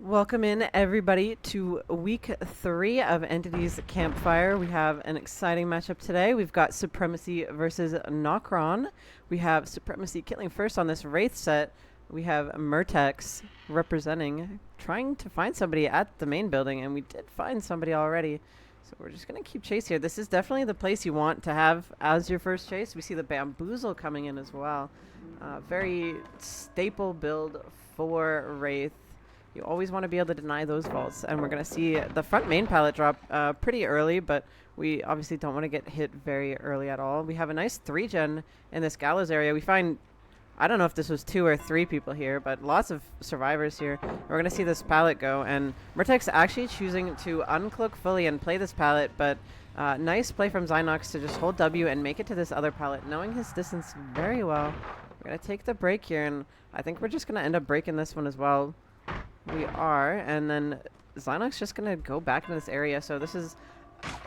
Welcome in, everybody, to week 3 of Entities Campfire. We have an exciting matchup today. We've got Supremacy versus Nokron. We have Supremacy killing first on this Wraith set. We have Murtex representing, trying to find somebody at the main building, and we did find somebody already. So we're just going to keep chase here. This is definitely the place you want to have as your first chase. We see the Bamboozle coming in as well. Very staple build for Wraith. You always want to be able to deny those vaults, and we're going to see the front main pallet drop pretty early, but we obviously don't want to get hit very early at all. We have a nice 3-gen in this gallows area. We find, I don't know if this was 2 or 3 people here, but lots of survivors here. We're going to see this pallet go, and Murtex actually choosing to uncloak fully and play this pallet, but nice play from Zynox to just hold W and make it to this other pallet, knowing his distance very well. We're going to take the break here, and I think we're just going to end up breaking this one as well. We are, and then Zynox just gonna go back into this area. So this is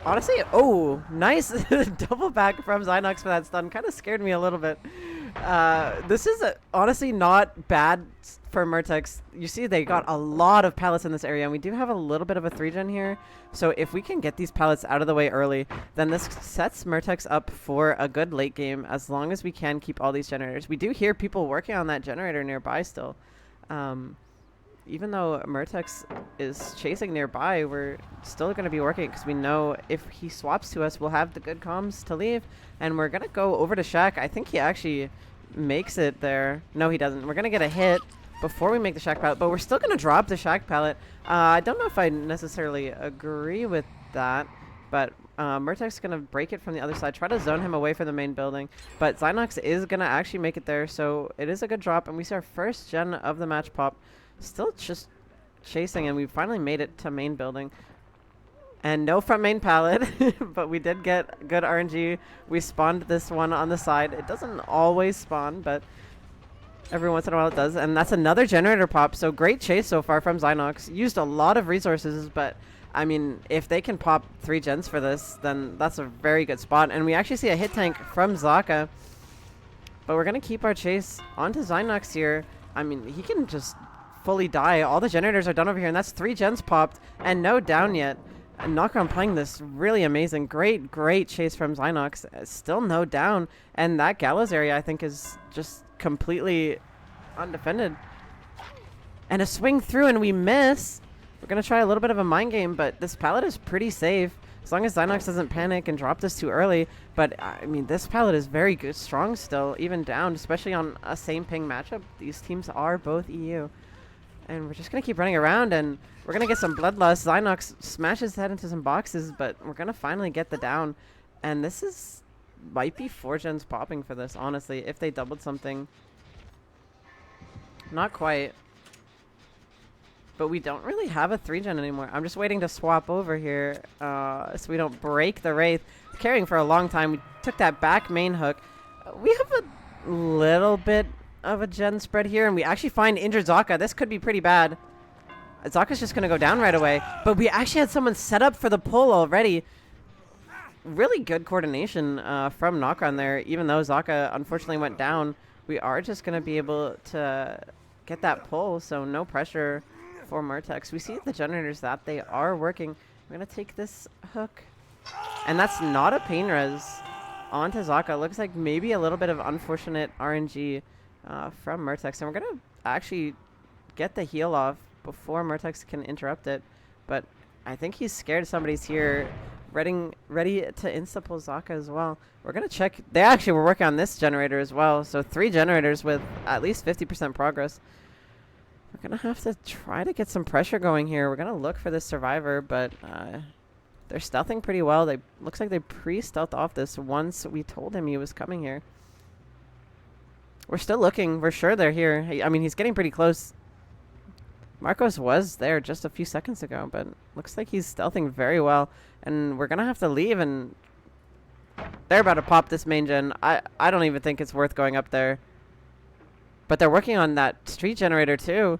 honestly, oh, nice double back from Zynox for that stun. Kind of scared me a little bit. This is honestly not bad for Murtex. You see, they got a lot of pallets in this area, and we do have a little bit of a 3-gen here. So if we can get these pallets out of the way early, then this sets Murtex up for a good late game. As long as we can keep all these generators, we do hear people working on that generator nearby still. Even though Murtex is chasing nearby, we're still going to be working because we know if he swaps to us, we'll have the good comms to leave. And we're going to go over to Shack. I think he actually makes it there. No, he doesn't. We're going to get a hit before we make the Shack pallet, but we're still going to drop the Shack pallet. I don't know if I necessarily agree with that, but Murtex is going to break it from the other side, try to zone him away from the main building. But Zynox is going to actually make it there, so it is a good drop. And we see our first gen of the match pop. Still just chasing, and we finally made it to main building. And no front main pallet, but we did get good RNG. We spawned this one on the side. It doesn't always spawn, but every once in a while it does. And that's another generator pop, so great chase so far from Zynox. Used a lot of resources, but I mean, if they can pop 3 gens for this, then that's a very good spot. And we actually see a hit tank from Zaka, but we're going to keep our chase onto Zynox here. I mean, he can just fully die. All the generators are done over here, and that's 3 gens popped and no down yet. And Nokron playing this really amazing. Great chase from Zynox. Still no down, and that gallows area I think is just completely undefended. And a swing through, and we miss. We're going to try a little bit of a mind game, but this pallet is pretty safe as long as Zynox doesn't panic and drop this too early. But I mean, this pallet is very good, strong still, even down, especially on a same ping matchup. These teams are both EU. And we're just going to keep running around, and we're going to get some bloodlust. Zynox smashes his head into some boxes, but we're going to finally get the down. And this might be 4 gens popping for this, honestly, if they doubled something. Not quite. But we don't really have a 3-gen anymore. I'm just waiting to swap over here so we don't break the Wraith. Carrying for a long time. We took that back main hook. We have a little bit of a gen spread here, and we actually find injured Zaka. This could be pretty bad. Zaka's just going to go down right away, but we actually had someone set up for the pull already. Really good coordination from Nokron there. Even though Zaka unfortunately went down, we are just going to be able to get that pull, so no pressure for Murtex. We see the generators that they are working. We're going to take this hook, and that's not a pain res onto Zaka. Looks like maybe a little bit of unfortunate RNG from Murtex, and we're going to actually get the heal off before Murtex can interrupt it. But I think he's scared somebody's here, ready to insta-pull Zaka as well. We're going to check. They actually were working on this generator as well, so 3 generators with at least 50% progress. We're going to have to try to get some pressure going here. We're going to look for this survivor, but they're stealthing pretty well. Looks like they pre-stealthed off this once we told him he was coming here. We're still looking. We're sure they're here. I mean, he's getting pretty close. Marcos was there just a few seconds ago, but looks like he's stealthing very well. And we're going to have to leave, and they're about to pop this main gen. I don't even think it's worth going up there. But they're working on that street generator, too.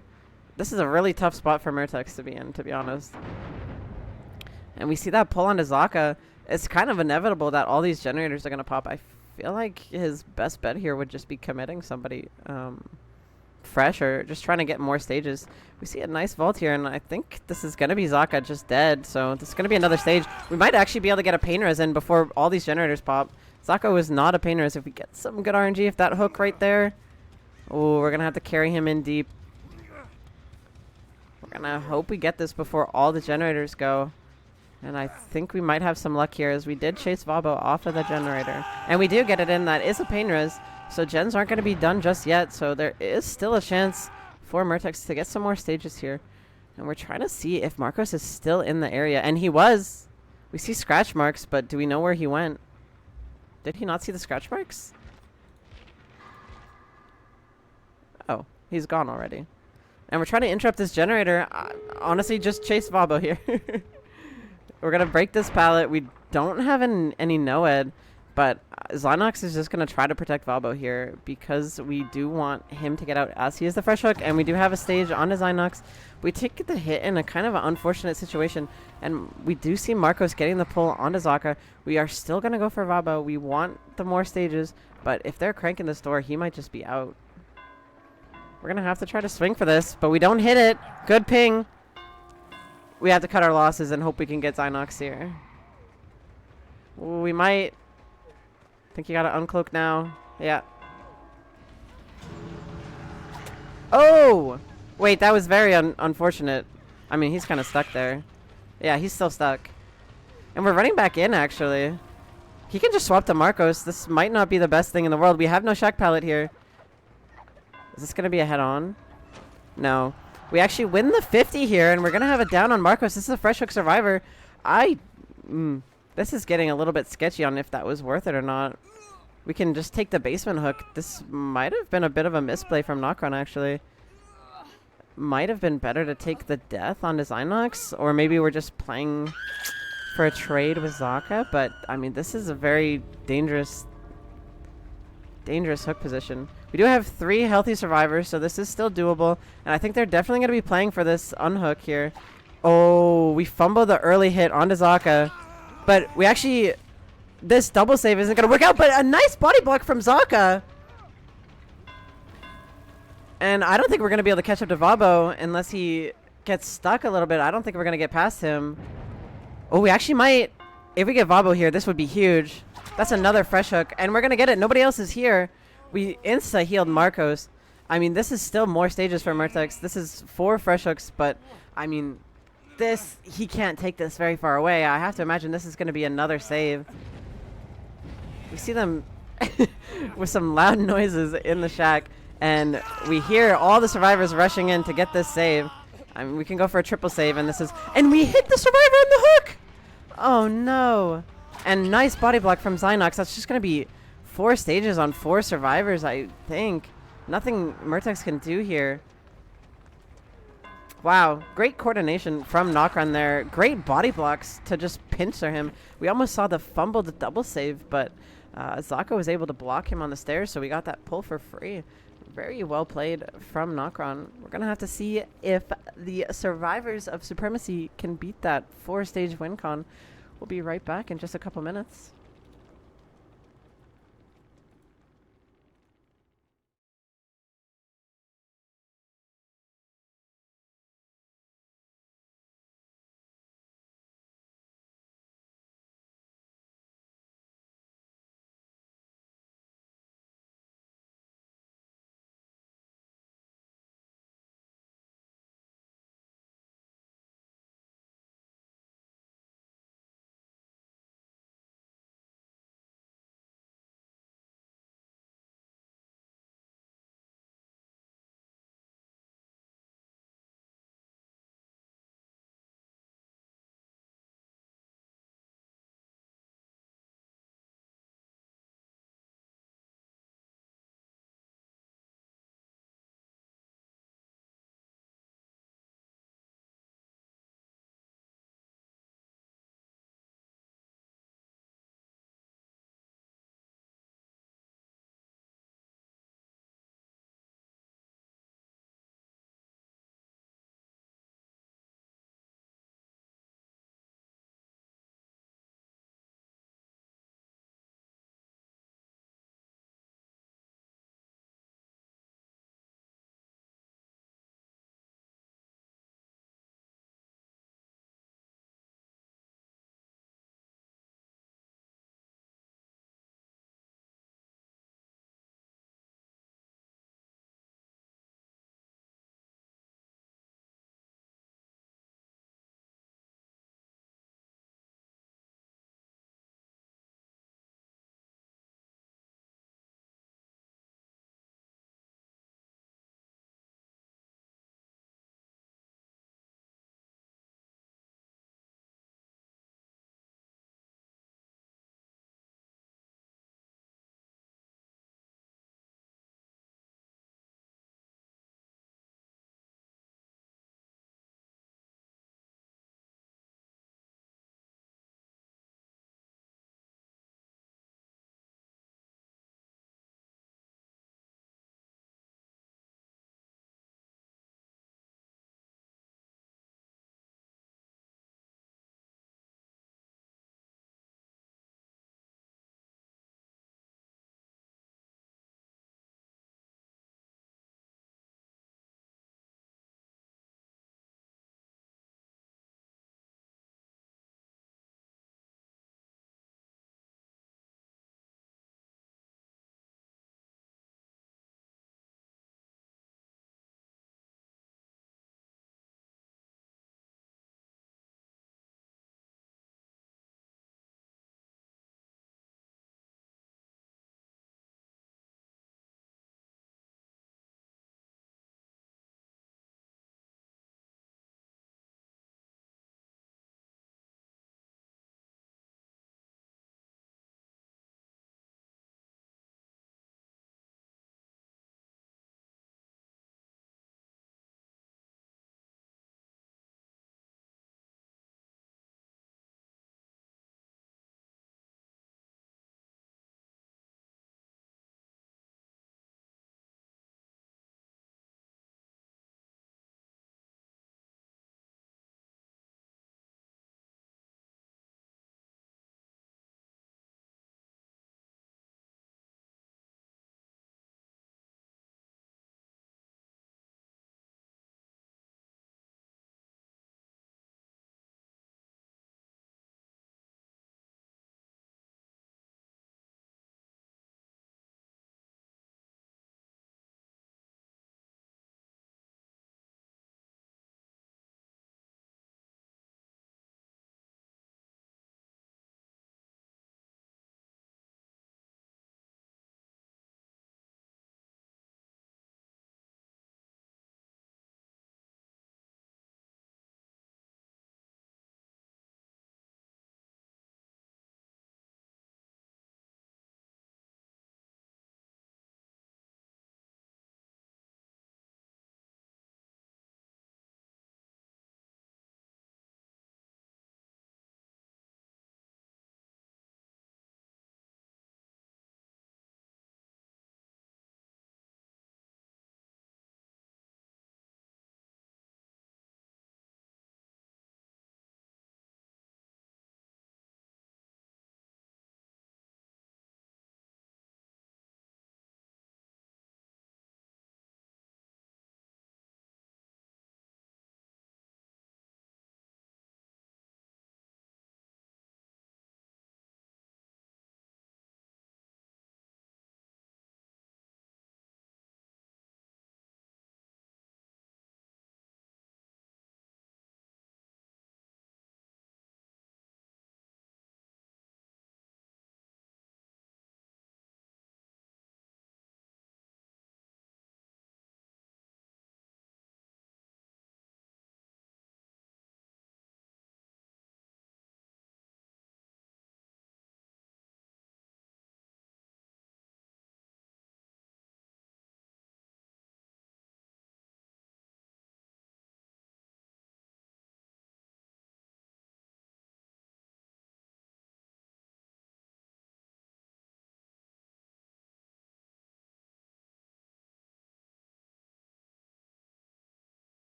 This is a really tough spot for Murtex to be in, to be honest. And we see that pull onto Zaka. It's kind of inevitable that all these generators are going to pop. I feel like his best bet here would just be committing somebody. fresh or just trying to get more stages. We see a nice vault here, and I think this is going to be Zaka just dead, so this is going to be another stage. We might actually be able to get a pain res in before all these generators pop. Zaka was not a pain res. If we get some good RNG, if that hook right there... Oh, we're going to have to carry him in deep. We're going to hope we get this before all the generators go. And I think we might have some luck here, as we did chase Vabo off of the generator. And we do get it in. That is a pain res. So gens aren't going to be done just yet. So there is still a chance for Murtex to get some more stages here. And we're trying to see if Marcos is still in the area. And he was. We see scratch marks, but do we know where he went? Did he not see the scratch marks? Oh, he's gone already. And we're trying to interrupt this generator. Honestly, just chase Vabo here. We're going to break this pallet. We don't have any Noed, but Zynox is just going to try to protect Vabo here because we do want him to get out as he is the fresh hook, and we do have a stage onto Zynox. We take the hit in a kind of an unfortunate situation, and we do see Marcos getting the pull onto Zaka. We are still going to go for Vabo. We want the more stages, but if they're cranking this door, he might just be out. We're going to have to try to swing for this, but we don't hit it. Good ping. We have to cut our losses and hope we can get Zynox here. We might. I think you got to uncloak now. Yeah. Oh! Wait, that was very unfortunate. I mean, he's kind of stuck there. Yeah, he's still stuck. And we're running back in, actually. He can just swap to Marcos. This might not be the best thing in the world. We have no Shack Pallet here. Is this going to be a head-on? No. We actually win the 50 here, and we're going to have a down on Marcos. This is a fresh hook survivor. This is getting a little bit sketchy on if that was worth it or not. We can just take the basement hook. This might have been a bit of a misplay from Nokron, actually. Might have been better to take the death on Zynox, or maybe we're just playing for a trade with Zaka, but, I mean, this is a very dangerous hook position. We do have 3 healthy survivors, so this is still doable. And I think they're definitely going to be playing for this unhook here. Oh, we fumbled the early hit onto Zaka. But we actually... This double save isn't going to work out, but a nice body block from Zaka. And I don't think we're going to be able to catch up to Vabo unless he gets stuck a little bit. I don't think we're going to get past him. Oh, we actually might. If we get Vabo here, this would be huge. That's another fresh hook, and we're going to get it. Nobody else is here. We insta-healed Marcos. I mean, this is still more stages for Murtex. This is 4 fresh hooks, but, I mean, he can't take this very far away. I have to imagine this is going to be another save. We see them with some loud noises in the shack, and we hear all the survivors rushing in to get this save. I mean, we can go for a triple save, and and we hit the survivor on the hook! Oh, no. And nice body block from Zynox. That's just going to be 4 stages on 4 survivors, I think. Nothing Murtex can do here. Wow. Great coordination from Nokron there. Great body blocks to just pincer him. We almost saw the fumbled double save, but Zaka was able to block him on the stairs, so we got that pull for free. Very well played from Nokron. We're going to have to see if the survivors of Supremacy can beat that 4-stage win con. We'll be right back in just a couple minutes.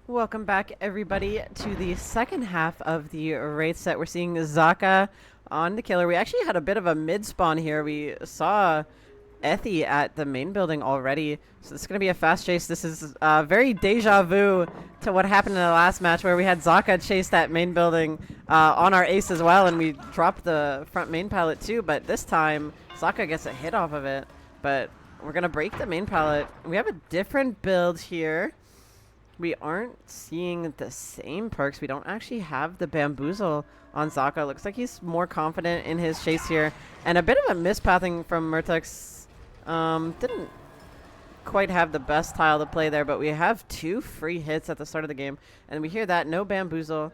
Welcome back, everybody, to the second half of the Wraith set. We're seeing Zaka on the killer. We actually had a bit of a mid-spawn here. We saw Ethy at the main building already, so this is going to be a fast chase. This is very deja vu to what happened in the last match where we had Zaka chase that main building on our ace as well, and we dropped the front main pallet too, but this time Zaka gets a hit off of it, but we're going to break the main pallet. We have a different build here. We aren't seeing the same perks. We don't actually have the bamboozle on Zaka. Looks like he's more confident in his chase here. And a bit of a mispathing from Murtex. Didn't quite have the best tile to play there, but we have 2 free hits at the start of the game. And we hear that, no bamboozle.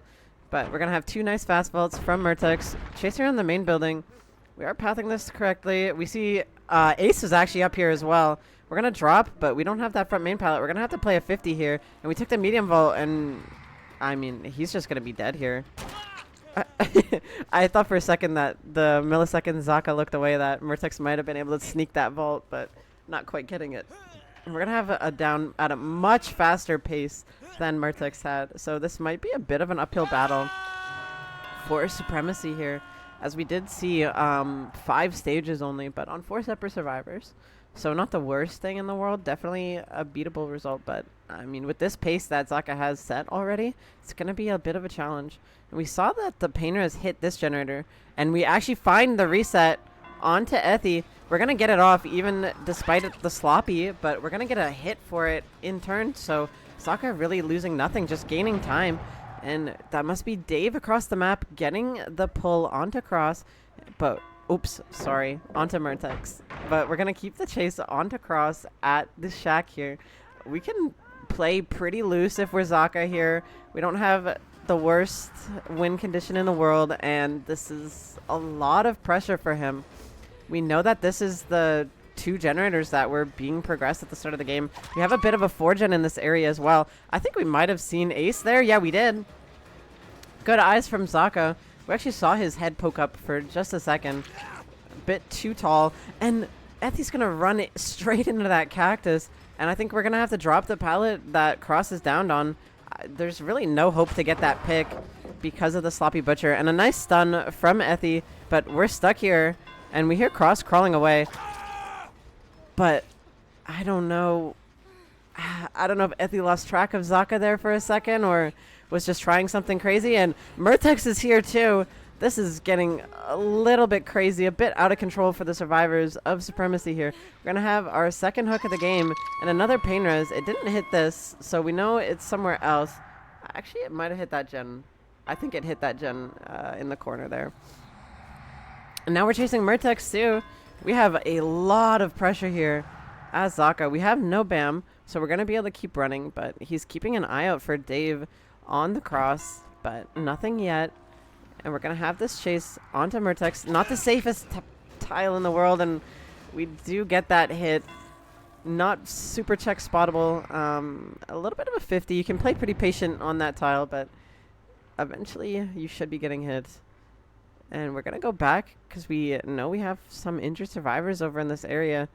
But we're going to have 2 nice fast vaults from Murtex. Chasing around the main building. We are pathing this correctly. We see Ace is actually up here as well. We're going to drop, but we don't have that front main pallet. We're going to have to play a 50 here. And we took the medium vault, and I mean, he's just going to be dead here. I thought for a second that the millisecond Zaka looked away that Murtex might have been able to sneak that vault, but not quite getting it. And we're going to have a down at a much faster pace than Murtex had. So this might be a bit of an uphill battle for Supremacy here, as we did see 5 stages only, but on 4 separate survivors. So not the worst thing in the world, definitely a beatable result, but I mean, with this pace that Zaka has set already, it's going to be a bit of a challenge. And we saw that the painter has hit this generator, and we actually find the reset onto Ethy. We're going to get it off even despite the sloppy, but we're going to get a hit for it in turn. So Zaka really losing nothing, just gaining time. And that must be Dave across the map getting the pull onto Cross, but oops, sorry, onto Murtex. But we're going to keep the chase onto Cross at the shack here. We can play pretty loose if we're Zaka here. We don't have the worst win condition in the world, and this is a lot of pressure for him. We know that this is the 2 generators that were being progressed at the start of the game. We have a bit of a 4-gen in this area as well. I think we might have seen Ace there. Yeah, we did. Good eyes from Zaka. We actually saw his head poke up for just a second. A bit too tall. And Ethy's going to run it straight into that cactus. And I think we're going to have to drop the pallet that Cross is downed on. There's really no hope to get that pick because of the sloppy butcher. And a nice stun from Ethy. But we're stuck here. And we hear Cross crawling away. But I don't know. I don't know if Ethy lost track of Zaka there for a second or was just trying something crazy. And Murtex is here too. This is getting a little bit crazy, a bit out of control for the survivors of Supremacy here. We're going to have our second hook of the game and another pain res. It didn't hit this, so we know it's somewhere else. Actually, it might have hit that gen. I think it hit that gen in the corner there. And now we're chasing Murtex too. We have a lot of pressure here as Zaka. We have no BAM, so we're going to be able to keep running, but he's keeping an eye out for Dave on the Cross, but nothing yet. And we're going to have this chase onto Murtex. Not the safest tile in the world, and we do get that hit. Not super check spottable. A little bit of a 50. You can play pretty patient on that tile, but eventually you should be getting hit. And we're going to go back because we know we have some injured survivors over in this area.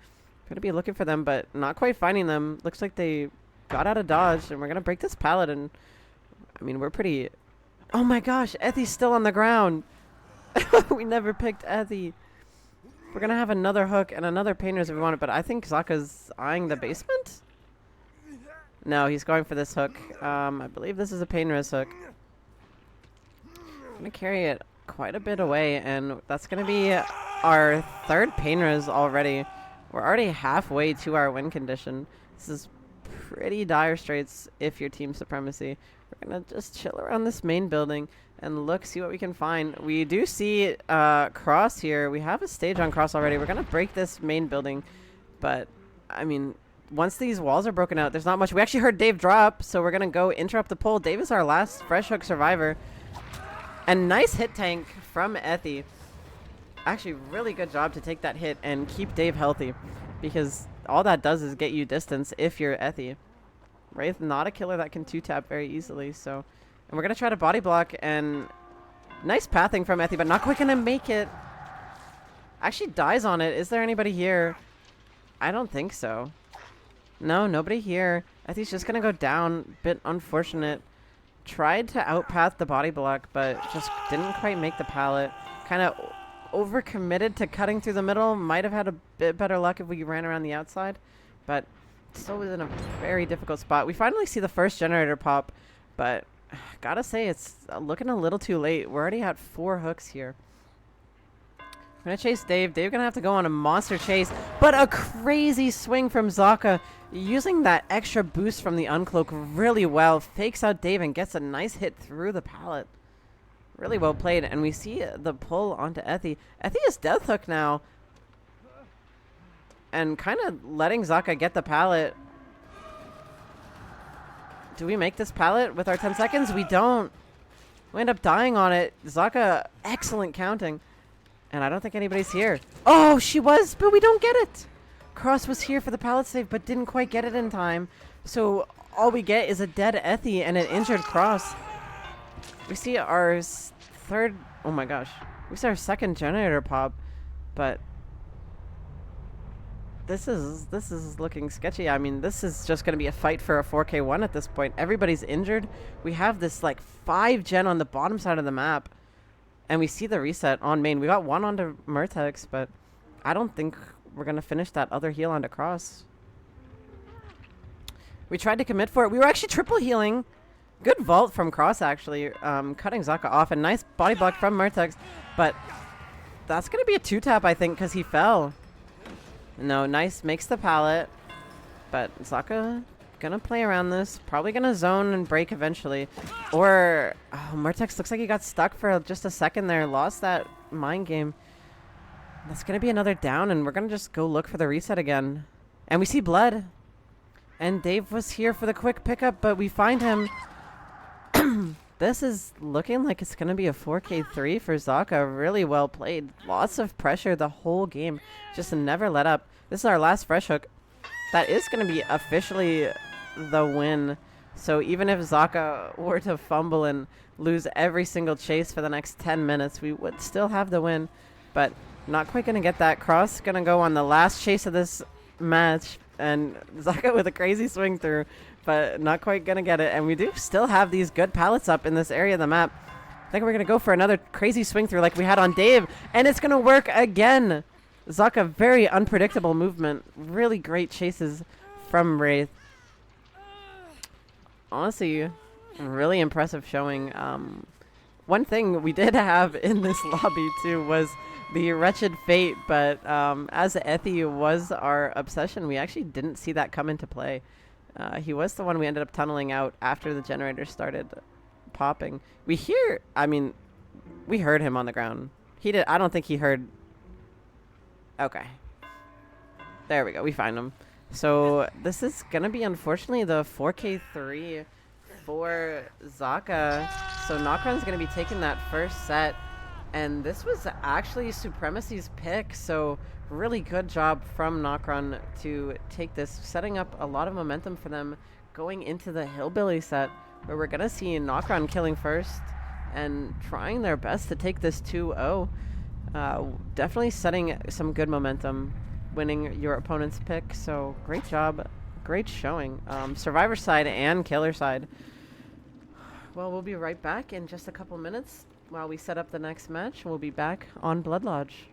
Going to be looking for them, but not quite finding them. Looks like they got out of dodge, and we're going to break this pallet. And I mean, we're pretty... Oh my gosh, Ethy's still on the ground. We never picked Ethy. We're going to have another hook and another painters if we want it, but I think Zaka's eyeing the basement? No, he's going for this hook. I believe this is a painters hook. I'm going to carry it quite a bit away, and that's going to be our 3rd painters already. We're already halfway to our win condition. This is pretty dire straits if you're Team Supremacy. We're going to just chill around this main building and look, see what we can find. We do see Cross here. We have a stage on Cross already. We're going to break this main building. But, I mean, once these walls are broken out, there's not much. We actually heard Dave drop, so we're going to go interrupt the pull. Dave is our last fresh hook survivor. And nice hit tank from Ethy. Actually, really good job to take that hit and keep Dave healthy, because all that does is get you distance if you're Ethy. Wraith, not a killer that can 2-tap very easily, so... And we're going to try to body block, and... Nice pathing from Ethy, but not quite going to make it. Actually dies on it. Is there anybody here? I don't think so. No, nobody here. Ethy's just gonna go down. Bit unfortunate. Tried to outpath the body block, but just didn't quite make the pallet. Kind of overcommitted to cutting through the middle. Might have had a bit better luck if we ran around the outside, but still was in a very difficult spot. We finally see the first generator pop, but gotta say it's looking a little too late. We're already at 4 hooks here. I'm gonna chase Dave. Dave gonna have to go on a monster chase, but a crazy swing from Zaka, using that extra boost from the uncloak really well. Fakes out Dave and gets a nice hit through the pallet. Really well played, and we see the pull onto Ethy. Ethy is death hook now, and kind of letting Zaka get the pallet. Do we make this pallet with our 10 seconds? We don't. We end up dying on it. Zaka, excellent counting. And I don't think anybody's here. Oh, she was, but we don't get it. Cross was here for the pallet save, but didn't quite get it in time. So all we get is a dead Ethy and an injured Cross. We see our third, oh my gosh. We see our second generator pop, but this is looking sketchy. I mean, this is just going to be a fight for a 4K1 at this point. Everybody's injured. We have this like 5 gen on the bottom side of the map. And we see the reset on main. We got one onto Murtex, but I don't think we're going to finish that other heal onto Cross. We tried to commit for it. We were actually triple healing. Good vault from Cross, actually. Cutting Zaka off. A nice body block from Murtex. But that's going to be a 2-tap, I think, because he fell. No, nice. Makes the pallet. But Zaka gonna play around this. Probably gonna zone and break eventually. Or, oh, Murtex looks like he got stuck for just a second there. Lost that mind game. That's gonna be another down, and we're gonna just go look for the reset again. And we see blood. And Dave was here for the quick pickup, but we find him. This is looking like it's gonna be a 4K3 for Zaka. Really well played. Lots of pressure the whole game. Just never let up. This is our last fresh hook. That is going to be officially the win. So even if Zaka were to fumble and lose every single chase for the next 10 minutes, we would still have the win. But not quite going to get that. Cross going to go on the last chase of this match. And Zaka with a crazy swing through, but not quite going to get it. And we do still have these good pallets up in this area of the map. I think we're going to go for another crazy swing through like we had on Dave. And it's going to work again. Zaka, very unpredictable movement. Really great chases from Wraith. Honestly, really impressive showing. One thing we did have in this lobby, too, was the Wretched Fate. But as Ethy was our obsession, we actually didn't see that come into play. He was the one we ended up tunneling out after the generator started popping. We heard him on the ground. I don't think he heard... Okay. There we go. We find him. So this is going to be, unfortunately, the 4K3 for Zaka. So Nokron's going to be taking that first set. And this was actually Supremacy's pick. So really good job from Nokron to take this, setting up a lot of momentum for them going into the Hillbilly set, where we're going to see Nokron killing first and trying their best to take this 2-0. Definitely setting some good momentum, winning your opponent's pick. So great job, great showing. Survivor side and killer side. Well, we'll be right back in just a couple minutes while we set up the next match. We'll be back on Blood Lodge.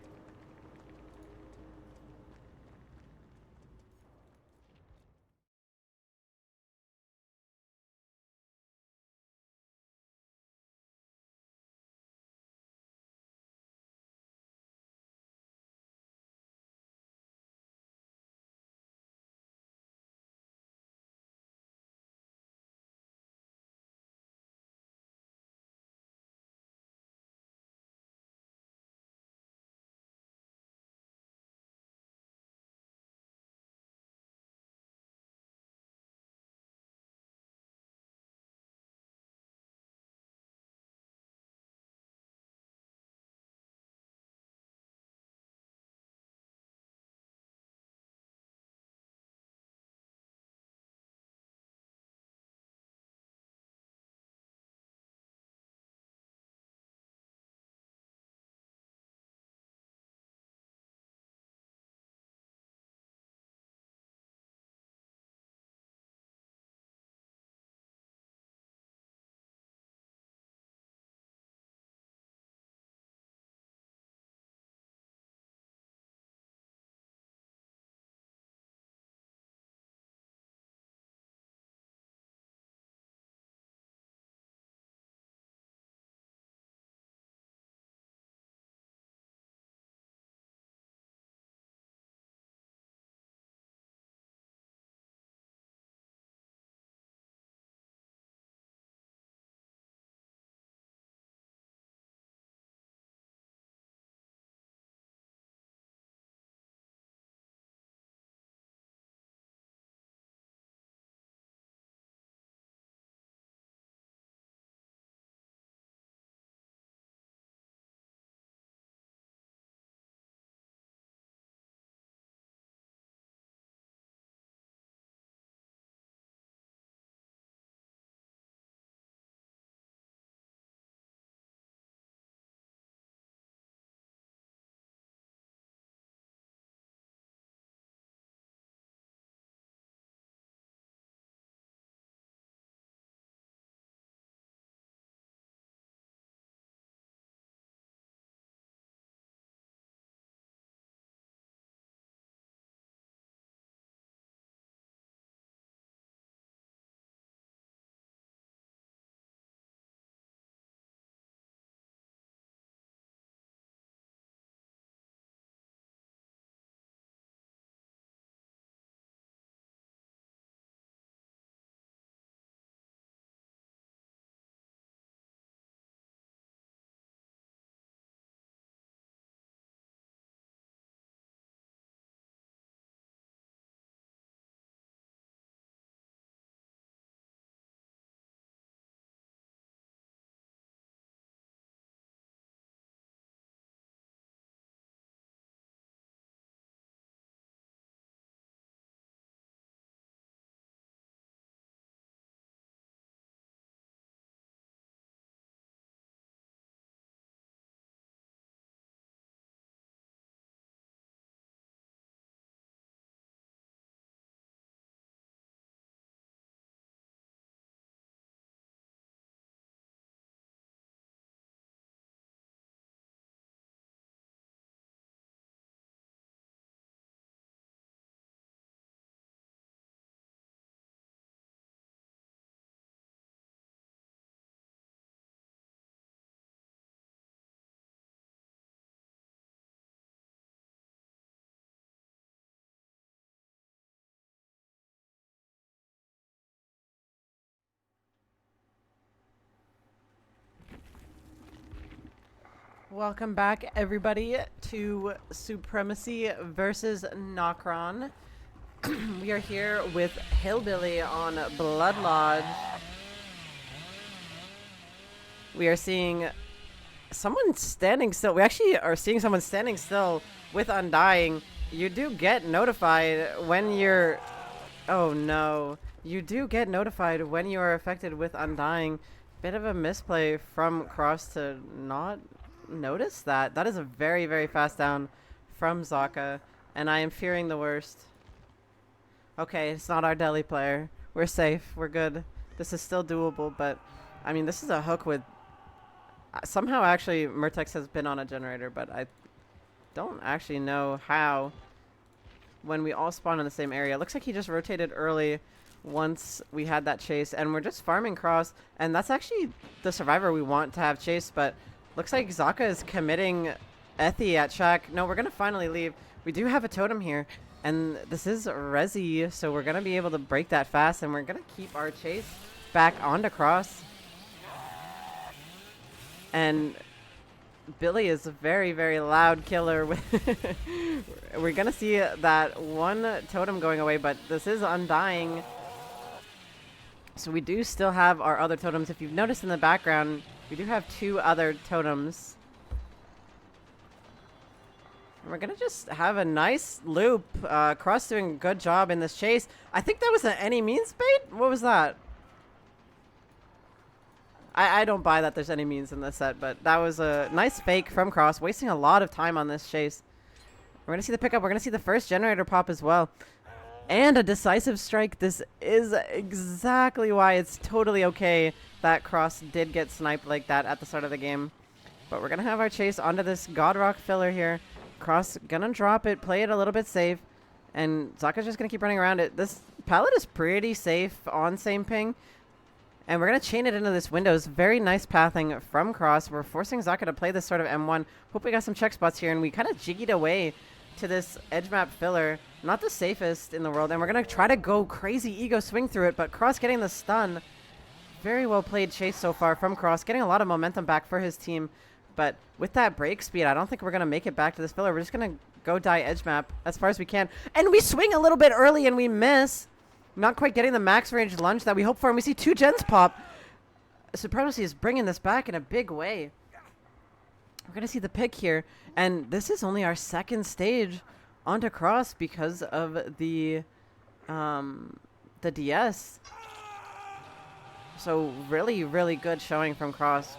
Welcome back, everybody, to Supremacy versus Nokron. We are here with Hillbilly on Blood Lodge. We are seeing someone standing still. We actually are seeing someone standing still with Undying. You do get notified when you're... Oh, no. You do get notified when you are affected with Undying. Bit of a misplay from Cross to not notice that. That is a very, very fast down from Zaka, and I am fearing the worst. Okay, it's not our deli player. We're safe. We're good. This is still doable, but I mean, this is a hook with... somehow, actually, Murtex has been on a generator, but I don't actually know how when we all spawn in the same area. Looks like he just rotated early once we had that chase, and we're just farming Cross, and that's actually the survivor we want to have chase, but looks like Zaka is committing Ethy at Shack. No, we're going to finally leave. We do have a totem here, and this is Resi, so we're going to be able to break that fast, and we're going to keep our chase back onto Cross. And Billy is a very, very loud killer. We're going to see that one totem going away, but this is Undying. So we do still have our other totems. If you've noticed in the background, we do have two other totems. And we're going to just have a nice loop. Cross doing a good job in this chase. I think that was an any means bait? What was that? I don't buy that there's any means in this set, but that was a nice fake from Cross, wasting a lot of time on this chase. We're going to see the pickup. We're going to see the first generator pop as well. And a decisive strike. This is exactly why it's totally okay that Cross did get sniped like that at the start of the game. But we're going to have our chase onto this Godrock filler here. Cross going to drop it, play it a little bit safe. And Zaka's just going to keep running around it. This pallet is pretty safe on same ping. And we're going to chain it into this window. It's very nice pathing from Cross. We're forcing Zaka to play this sort of M1. Hope we got some check spots here. And we kind of jiggied away to this edge map filler. Not the safest in the world. And we're going to try to go crazy ego swing through it. But Cross getting the stun. Very well played chase so far from Cross. Getting a lot of momentum back for his team. But with that break speed, I don't think we're going to make it back to this filler. We're just going to go die edge map as far as we can. And we swing a little bit early and we miss. Not quite getting the max range lunge that we hope for, and we see two gens pop. Supremacy is bringing this back in a big way. We're going to see the pick here, and this is only our second stage onto Cross because of the DS. So really, really good showing from Cross,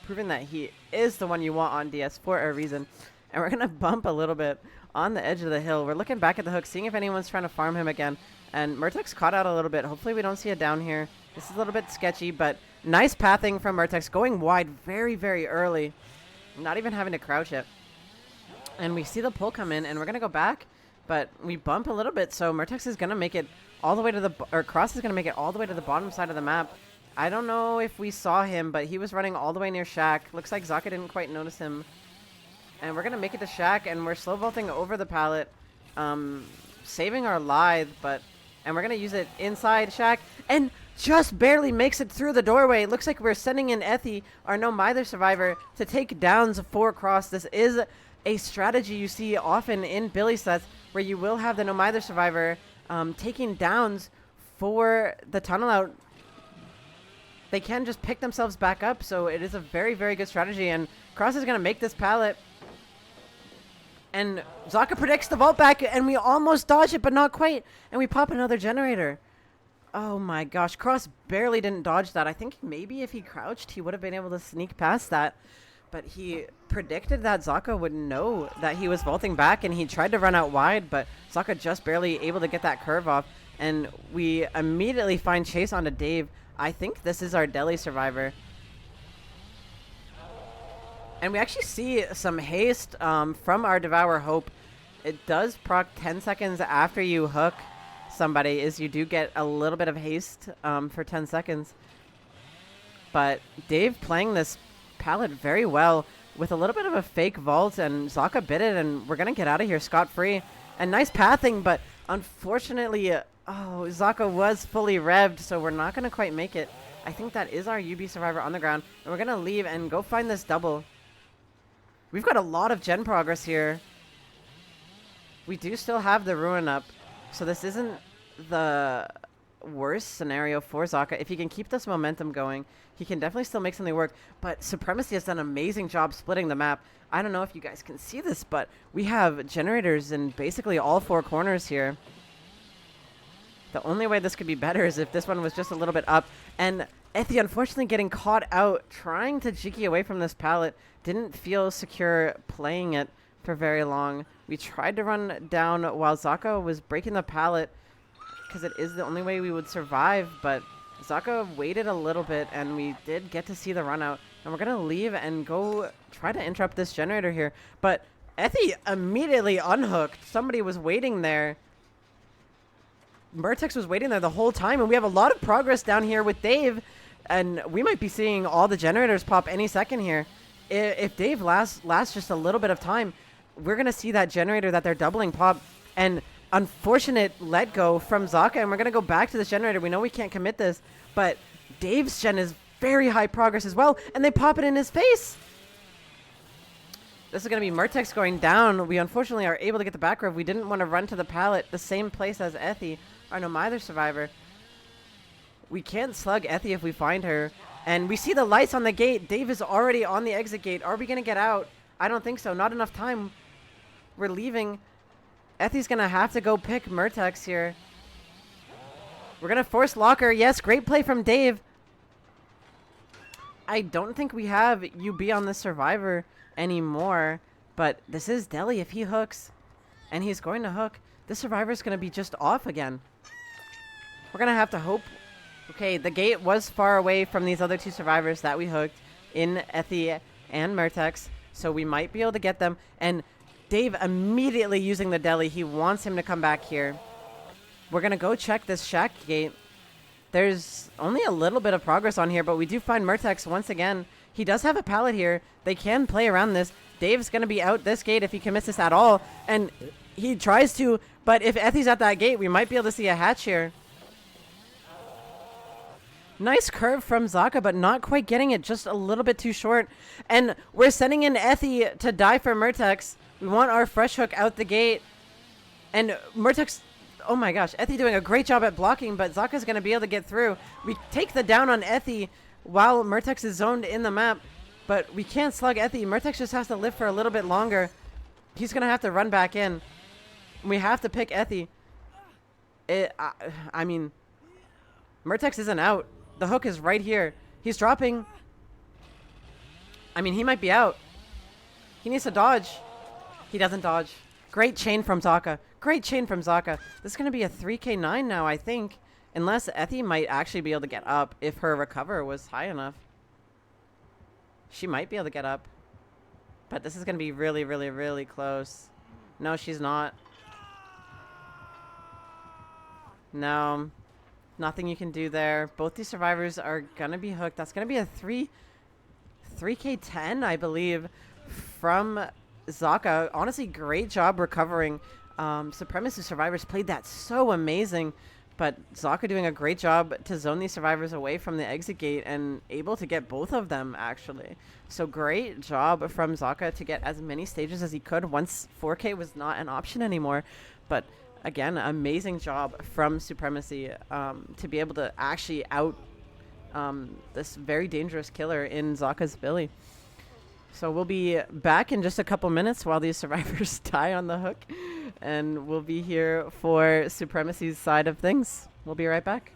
proving that he is the one you want on DS for a reason. And we're going to bump a little bit on the edge of the hill. We're looking back at the hook, seeing if anyone's trying to farm him again. And Murtex caught out a little bit. Hopefully we don't see a down here. This is a little bit sketchy, but nice pathing from Murtex. Going wide very, very early. Not even having to crouch it. And we see the pull come in, and we're going to go back. But we bump a little bit, so Murtex is going to make it all the way to the... Or Cross is going to make it all the way to the bottom side of the map. I don't know if we saw him, but he was running all the way near Shack. Looks like Zaka didn't quite notice him. And we're going to make it to Shack, and we're slow vaulting over the pallet. Saving our lithe, but... And we're going to use it inside Shack. And just barely makes it through the doorway. It looks like we're sending in Ethy, our No Mither survivor, to take downs for Cross. This is a strategy you see often in Billy sets, where you will have the No Mither survivor taking downs for the tunnel out. They can just pick themselves back up, so it is a very, very good strategy. And Cross is going to make this pallet. And Zaka predicts the vault back, and we almost dodge it, but not quite. And we pop another generator. Oh my gosh, Cross barely didn't dodge that. I think maybe if he crouched, he would have been able to sneak past that. But he predicted that Zaka would know that he was vaulting back, and he tried to run out wide, but Zaka just barely able to get that curve off. And we immediately find chase onto Dave. I think this is our deli survivor. And we actually see some haste from our Devour Hope. It does proc 10 seconds after you hook somebody, is you do get a little bit of haste for 10 seconds. But Dave playing this pallet very well with a little bit of a fake vault, and Zaka bit it, and we're going to get out of here scot-free. And nice pathing, but unfortunately, Zaka was fully revved, so we're not going to quite make it. I think that is our UB survivor on the ground, and we're going to leave and go find this double. We've got a lot of gen progress here. We do still have the ruin up, so this isn't the worst scenario for Zaka. If he can keep this momentum going, he can definitely still make something work. But Supremacy has done an amazing job splitting the map. I don't know if you guys can see this, but we have generators in basically all four corners here. The only way this could be better is if this one was just a little bit up. And Ethi, unfortunately, getting caught out trying to jiggy away from this pallet. Didn't feel secure playing it for very long. We tried to run down while Zaka was breaking the pallet because it is the only way we would survive, but Zaka waited a little bit and we did get to see the run out. And we're going to leave and go try to interrupt this generator here. But Ethi immediately unhooked. Somebody was waiting there. Murtex was waiting there the whole time, and we have a lot of progress down here with Dave, and we might be seeing all the generators pop any second here. If Dave lasts just a little bit of time, we're going to see that generator that they're doubling pop, and unfortunate let go from Zaka, and we're going to go back to this generator. We know we can't commit this, but Dave's gen is very high progress as well, and they pop it in his face. This is going to be Murtex going down. We unfortunately are able to get the back row. We didn't want to run to the pallet the same place as Ethi. Or no, my other survivor. We can't slug Ethi if we find her. And we see the lights on the gate. Dave is already on the exit gate. Are we going to get out? I don't think so. Not enough time. We're leaving. Ethi's going to have to go pick Murtex here. We're going to force locker. Yes, great play from Dave. I don't think we have UB on the survivor anymore. But this is Deli if he hooks. And he's going to hook. This survivor is going to be just off again. We're going to have to hope. Okay, the gate was far away from these other two survivors that we hooked in Ethi and Murtex. So we might be able to get them. And Dave immediately using the deli. He wants him to come back here. We're going to go check this shack gate. There's only a little bit of progress on here, but we do find Murtex once again. He does have a pallet here. They can play around this. Dave's going to be out this gate if he commits this at all. And he tries to, but if Ethi's at that gate, we might be able to see a hatch here. Nice curve from Zaka, but not quite getting it, just a little bit too short. And we're sending in Ethi to die for Murtex. We want our fresh hook out the gate. And Murtex, oh my gosh, Ethi doing a great job at blocking, but Zaka's going to be able to get through. We take the down on Ethi while Murtex is zoned in the map, but we can't slug Ethi. Murtex just has to live for a little bit longer. He's going to have to run back in. We have to pick Ethi. I mean, Murtex isn't out. The hook is right here. He's dropping. I mean, he might be out. He needs to dodge. He doesn't dodge. Great chain from Zaka. Great chain from Zaka. This is going to be a 3k9 now, I think. Unless Ethi might actually be able to get up if her recover was high enough. She might be able to get up. But this is going to be really, really, really close. No, she's not. No. Nothing you can do there. Both these survivors are going to be hooked. That's going to be a 3k10, I believe, from Zaka. Honestly, great job recovering. Supremacy survivors played that so amazing. But Zaka doing a great job to zone these survivors away from the exit gate and able to get both of them, actually. So great job from Zaka to get as many stages as he could once 4K was not an option anymore. But again, amazing job from Supremacy to be able to actually out this very dangerous killer in Zaka's Billy. So we'll be back in just a couple minutes while these survivors die on the hook. And we'll be here for Supremacy's side of things. We'll be right back.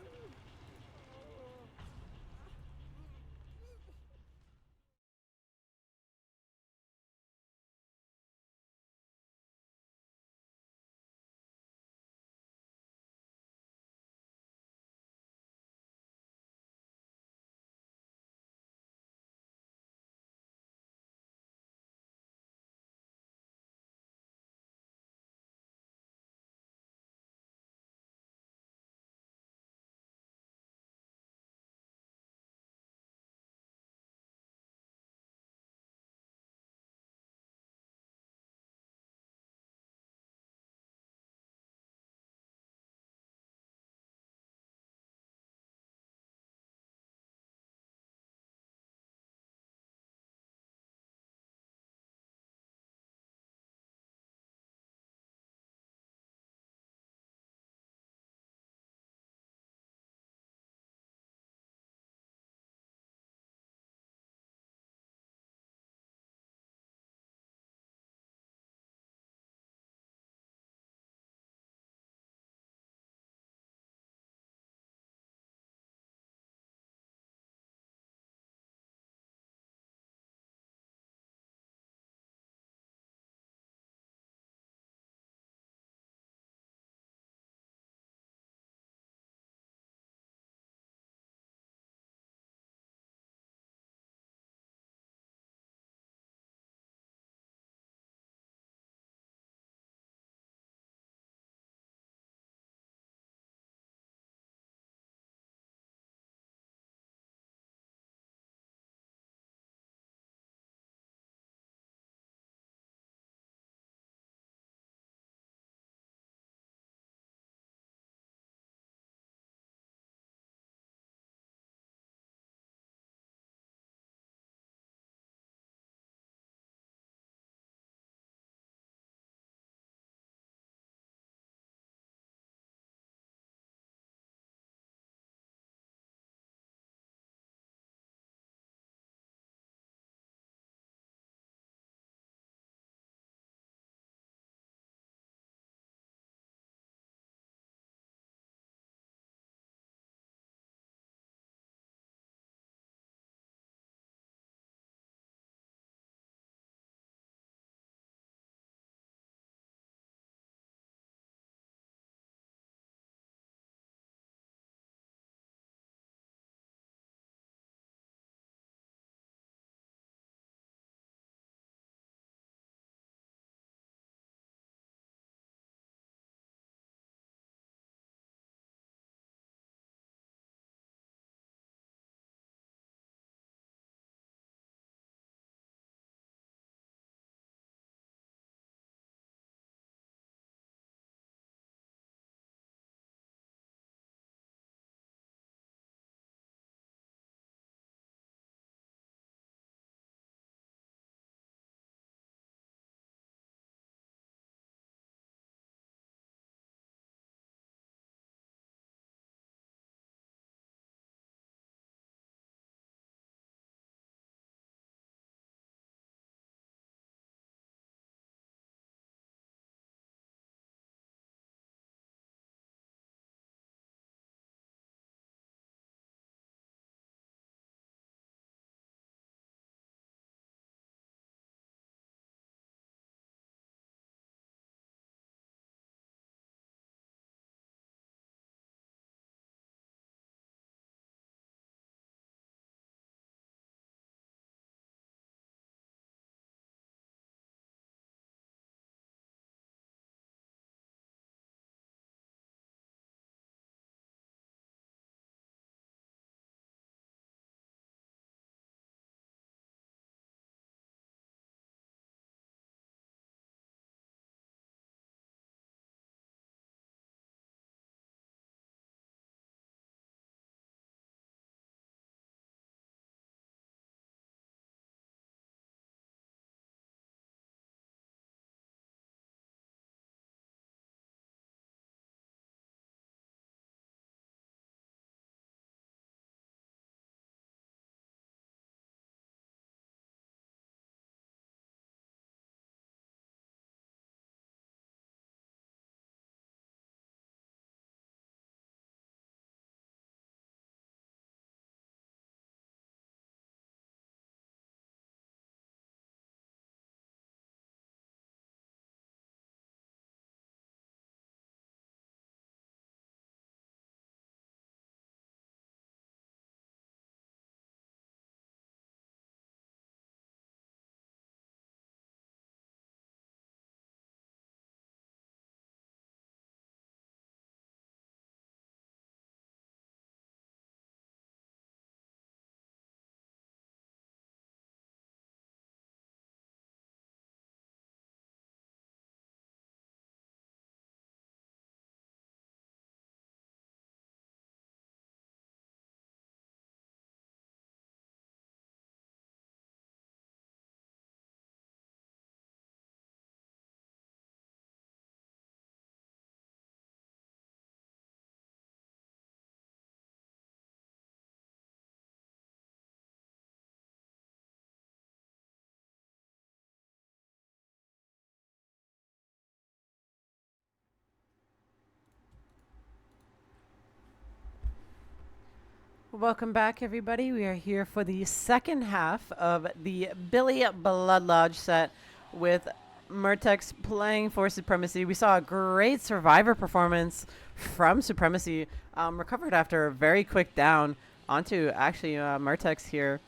Welcome back, everybody. We are here for the second half of the Billy Blood Lodge set with Murtex playing for Supremacy. We saw a great survivor performance from Supremacy, recovered after a very quick down onto actually Murtex here,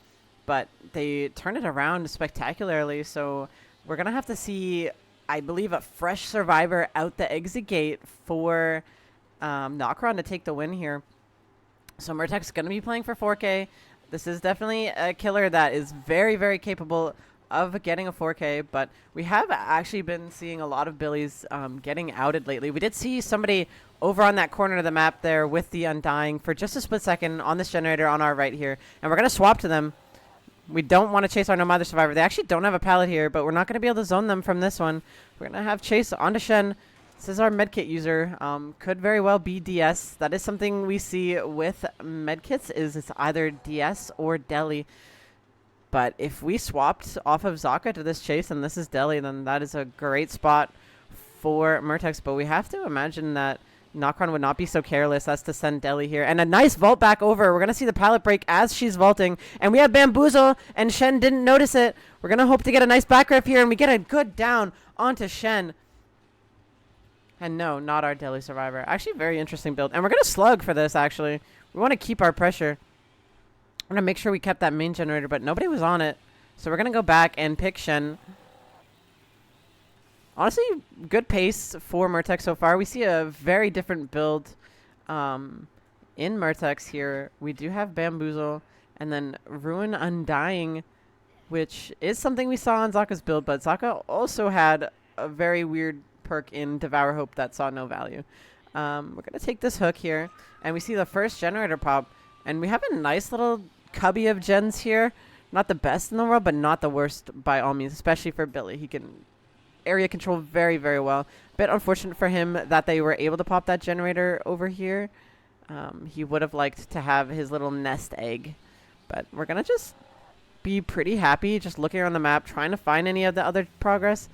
but they turned it around spectacularly. So we're going to have to see, I believe, a fresh survivor out the exit gate for Nokron to take the win here. So Murtex is going to be playing for 4K. This is definitely a killer that is very, very capable of getting a 4K, but we have actually been seeing a lot of Billies getting outed lately. We did see somebody over on that corner of the map there with the Undying for just a split second on this generator on our right here, and we're going to swap to them. We don't want to chase our Nomad Survivor. They actually don't have a pallet here, but we're not going to be able to zone them from this one. We're going to have chase onto Shen. This is our medkit user. Could very well be DS. That is something we see with medkits, is it's either DS or Deli. But if we swapped off of Zaka to this chase and this is Deli, then that is a great spot for Murtex. But we have to imagine that Nokron would not be so careless as to send Deli here. And a nice vault back over. We're going to see the pallet break as she's vaulting. And we have Bamboozle, and Shen didn't notice it. We're going to hope to get a nice back rip here, and we get a good down onto Shen. And no, not our Deli Survivor. Actually, very interesting build. And we're going to slug for this, actually. We want to keep our pressure. We're going to make sure we kept that main generator, but nobody was on it. So we're going to go back and pick Shen. Honestly, good pace for Murtex so far. We see a very different build in Murtex here. We do have Bamboozle and then Ruin Undying, which is something we saw on Zaka's build, but Zaka also had a very weird perk in Devour Hope that saw no value. We're going to take this hook here, and we see the first generator pop, and we have a nice little cubby of gens here. Not the best in the world, but not the worst by all means, especially for Billy. He can area control very, very well. Bit unfortunate for him that they were able to pop that generator over here. He would have liked to have his little nest egg, but we're going to just be pretty happy just looking around the map, trying to find any of the other progress.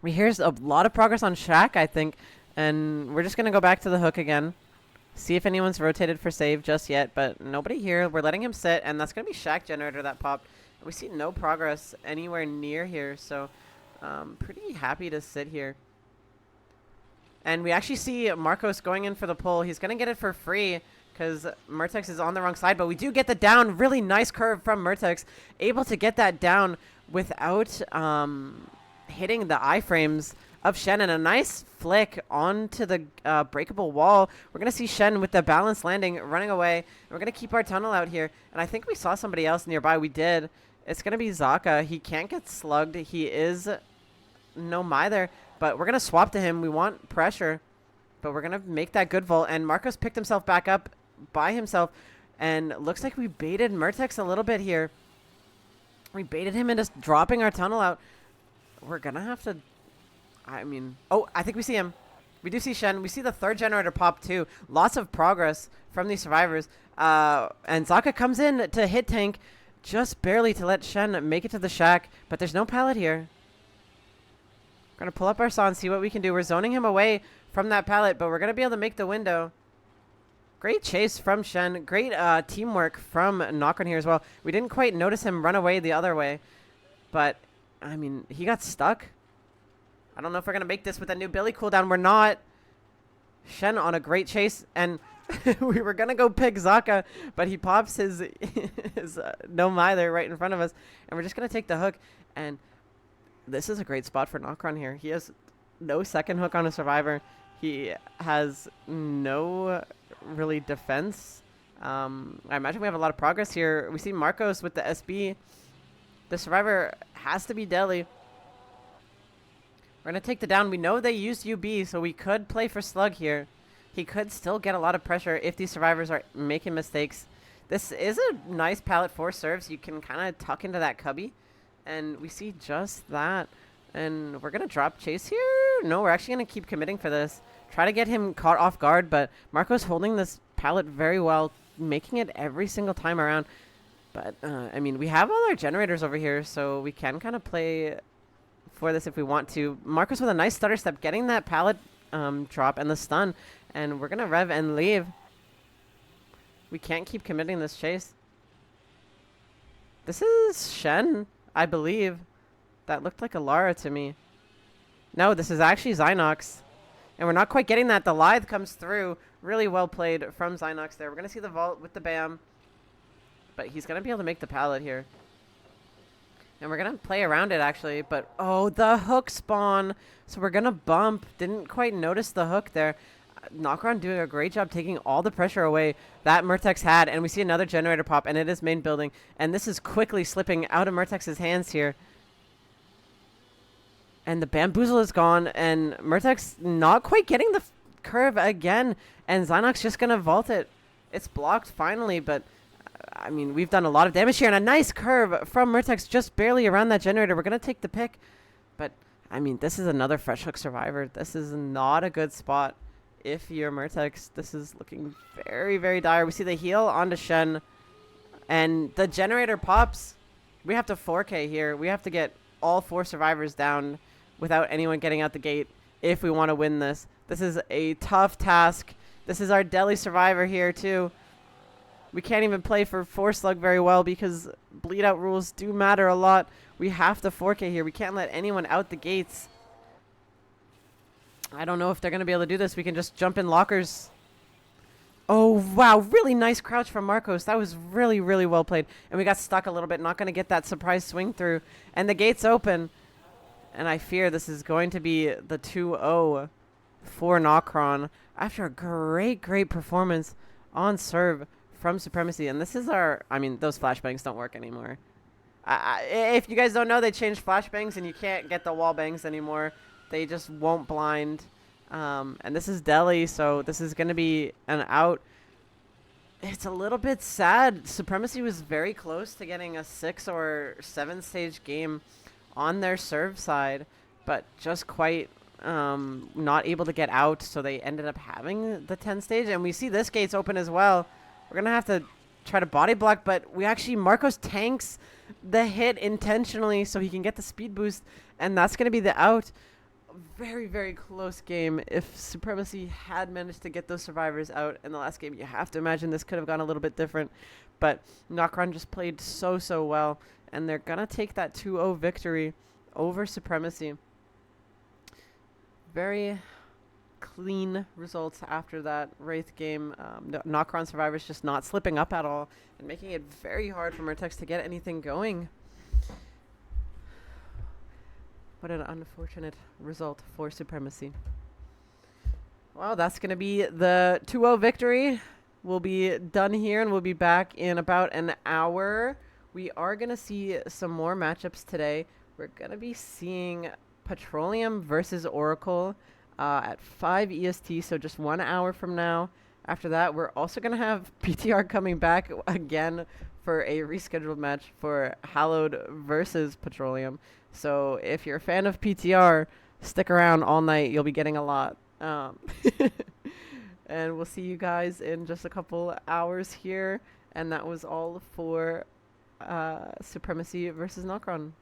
We hear a lot of progress on Shaq, I think, and we're just going to go back to the hook again. See if anyone's rotated for save just yet, but nobody here. We're letting him sit, and that's going to be Shaq generator that popped. We see no progress anywhere near here, so pretty happy to sit here. And we actually see Marcos going in for the pull. He's going to get it for free because Murtex is on the wrong side, but we do get the down. Really nice curve from Murtex. Able to get that down without hitting the iframes of Shen, and a nice flick onto the breakable wall. We're going to see Shen with the balanced landing running away. We're going to keep our tunnel out here, and I think we saw somebody else nearby. We did. It's going to be Zaka. He can't get slugged. He is no mither, but we're going to swap to him. We want pressure, but we're going to make that good vault, and Marcos picked himself back up by himself, and looks like we baited Murtex a little bit here. We baited him into dropping our tunnel out. We're going to have to... oh, I think we see him. We do see Shen. We see the third generator pop, too. Lots of progress from these survivors. And Zaka comes in to hit tank just barely to let Shen make it to the shack. But there's no pallet here. We're going to pull up our saw and see what we can do. We're zoning him away from that pallet, but we're going to be able to make the window. Great chase from Shen. Great teamwork from Nokron here as well. We didn't quite notice him run away the other way. But, he got stuck. I don't know if we're going to make this with a new Billy cooldown. We're not. Shen on a great chase. And we were going to go pick Zaka, but he pops his no mither right in front of us. And we're just going to take the hook. And this is a great spot for Nokron here. He has no second hook on a survivor. He has no really defense. I imagine we have a lot of progress here. We see Marcos with the SB. The survivor has to be Deli. We're going to take the down. We know they used UB, so we could play for Slug here. He could still get a lot of pressure if these survivors are making mistakes. This is a nice pallet for serves. You can kind of tuck into that cubby. And we see just that. And we're going to drop chase here. No, we're actually going to keep committing for this. Try to get him caught off guard, but Marco's holding this pallet very well, making it every single time around. But, we have all our generators over here, so we can kind of play for this if we want to. Marcos with a nice stutter step, getting that pallet drop and the stun. And we're going to rev and leave. We can't keep committing this chase. This is Shen, I believe. That looked like a Lara to me. No, this is actually Zynox. And we're not quite getting that. The Lithe comes through. Really well played from Zynox there. We're going to see the vault with the BAM. But he's going to be able to make the pallet here. And we're going to play around it, actually. But, oh, the hook spawn. So we're going to bump. Didn't quite notice the hook there. Nokron doing a great job taking all the pressure away that Murtex had. And we see another generator pop, and it is main building. And this is quickly slipping out of Murtex's hands here. And the bamboozle is gone, and Murtex not quite getting the curve again. And Zynox just going to vault it. It's blocked finally, but, I mean, we've done a lot of damage here. And a nice curve from Murtex just barely around that generator. We're going to take the pick. But, I mean, this is another fresh hook survivor. This is not a good spot. If you're Murtex, this is looking very, very dire. We see the heal onto Shen. And the generator pops. We have to 4K here. We have to get all 4 survivors down without anyone getting out the gate if we want to win this. This is a tough task. This is our Delhi survivor here, too. We can't even play for 4 slug very well because bleed out rules do matter a lot. We have to 4K here. We can't let anyone out the gates. I don't know if they're going to be able to do this. We can just jump in lockers. Oh, wow. Really nice crouch from Marcos. That was really, really well played. And we got stuck a little bit. Not going to get that surprise swing through. And the gate's open. And I fear this is going to be the 2-0 for Nokron after a great, great performance on serve from Supremacy. And this is our... I mean, those flashbangs don't work anymore. If you guys don't know, they changed flashbangs and you can't get the wall bangs anymore. They just won't blind. And this is Delhi, so this is going to be an out. It's a little bit sad. Supremacy was very close to getting a 6 or 7 stage game on their serve side, but just quite not able to get out, so they ended up having the 10 stage. And we see this gate's open as well. We're going to have to try to body block, but we actually, Marcos tanks the hit intentionally so he can get the speed boost, and that's going to be the out. Very, very close game. If Supremacy had managed to get those survivors out in the last game, you have to imagine this could have gone a little bit different. But Nokron just played so, so well, and they're going to take that 2-0 victory over Supremacy. Very clean results after that Wraith game. Nokron survivors just not slipping up at all and making it very hard for Murtex to get anything going. What an unfortunate result for Supremacy. Well, that's going to be the 2-0 victory. We'll be done here, and we'll be back in about an hour. We are going to see some more matchups today. We're going to be seeing Petroleum versus Oracle at 5 EST, so just 1 hour from now. After that, we're also going to have PTR coming back again for a rescheduled match for Hallowed versus Petroleum. So if you're a fan of PTR, stick around all night. You'll be getting a lot. And we'll see you guys in just a couple hours here. And that was all for Supremacy versus Nokron.